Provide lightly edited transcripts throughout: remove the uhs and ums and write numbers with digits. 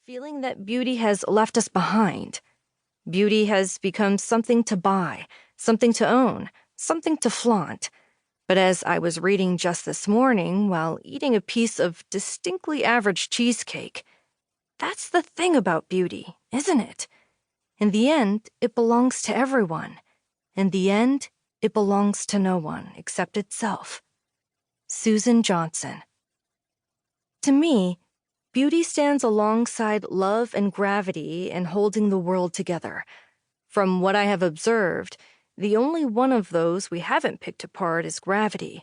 feeling that beauty has left us behind. Beauty has become something to buy, something to own, something to flaunt. But as I was reading just this morning while eating a piece of distinctly average cheesecake, that's the thing about beauty, isn't it? In the end, it belongs to everyone. In the end, it belongs to no one except itself. Susan Johnson. To me, beauty stands alongside love and gravity in holding the world together. From what I have observed, the only one of those we haven't picked apart is gravity.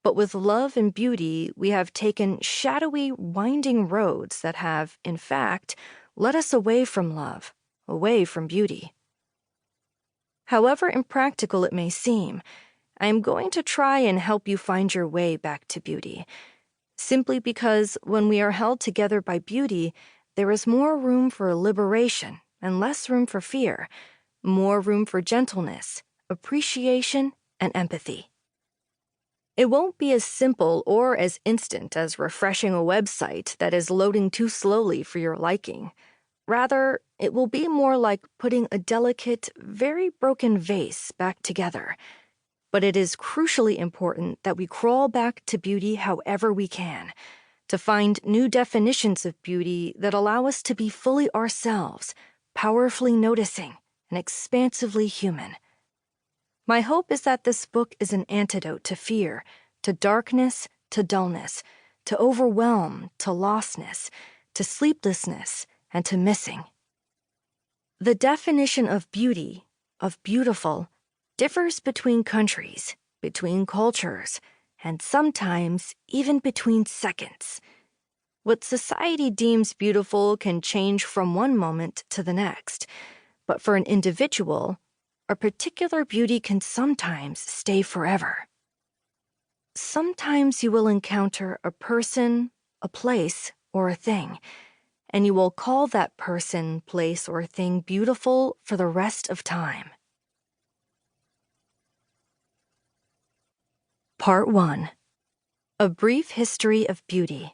But with love and beauty, we have taken shadowy, winding roads that have, in fact, led us away from love, away from beauty. However impractical it may seem, I am going to try and help you find your way back to beauty. Simply because when we are held together by beauty, there is more room for liberation and less room for fear, more room for gentleness, appreciation, and empathy. It won't be as simple or as instant as refreshing a website that is loading too slowly for your liking. Rather, it will be more like putting a delicate, very broken vase back together. But it is crucially important that we crawl back to beauty however we can, to find new definitions of beauty that allow us to be fully ourselves, powerfully noticing, and expansively human. My hope is that this book is an antidote to fear, to darkness, to dullness, to overwhelm, to lostness, to sleeplessness, and to missing. The definition of beauty, of beautiful, differs between countries, between cultures, and sometimes even between seconds. What society deems beautiful can change from one moment to the next, but for an individual, a particular beauty can sometimes stay forever. Sometimes you will encounter a person, a place, or a thing, and you will call that person, place, or thing beautiful for the rest of time. Part 1. A Brief History of Beauty.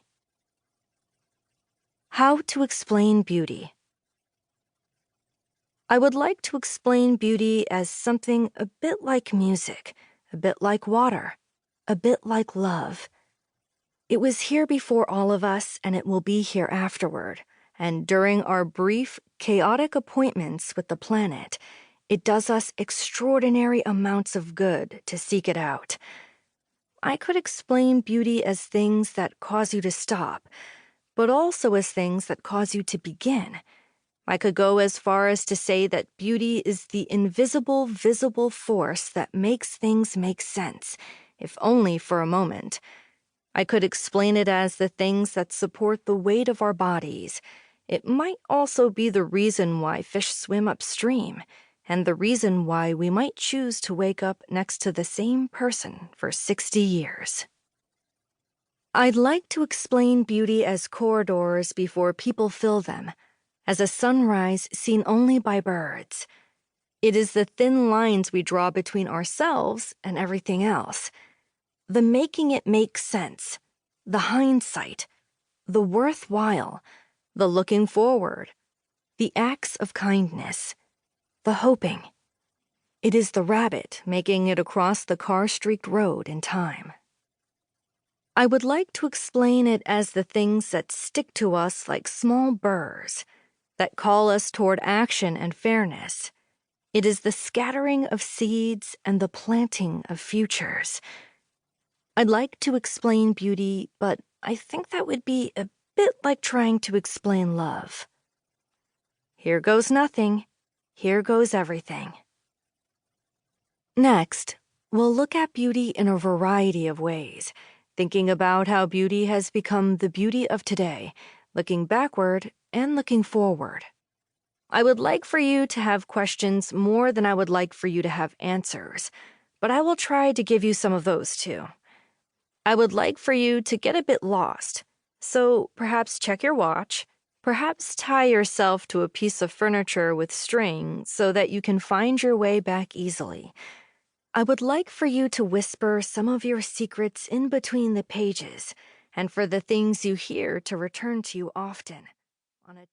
How to explain beauty. I would like to explain beauty as something a bit like music, a bit like water, a bit like love. It was here before all of us, and it will be here afterward. And during our brief, chaotic appointments with the planet, it does us extraordinary amounts of good to seek it out. I could explain beauty as things that cause you to stop, but also as things that cause you to begin. I could go as far as to say that beauty is the invisible, visible force that makes things make sense, if only for a moment. I could explain it as the things that support the weight of our bodies. It might also be the reason why fish swim upstream, and the reason why we might choose to wake up next to the same person for 60 years. I'd like to explain beauty as corridors before people fill them, as a sunrise seen only by birds. It is the thin lines we draw between ourselves and everything else. The making it make sense, the hindsight, the worthwhile, the looking forward, the acts of kindness, the hoping. It is the rabbit making it across the car-streaked road in time. I would like to explain it as the things that stick to us like small burrs, that call us toward action and fairness. It is the scattering of seeds and the planting of futures. I'd like to explain beauty, but I think that would be a bit like trying to explain love. Here goes nothing. Here goes everything. Next, we'll look at beauty in a variety of ways, thinking about how beauty has become the beauty of today, looking backward and looking forward. I would like for you to have questions more than I would like for you to have answers, but I will try to give you some of those too. I would like for you to get a bit lost, so perhaps check your watch, perhaps tie yourself to a piece of furniture with string so that you can find your way back easily. I would like for you to whisper some of your secrets in between the pages, and for the things you hear to return to you often. On a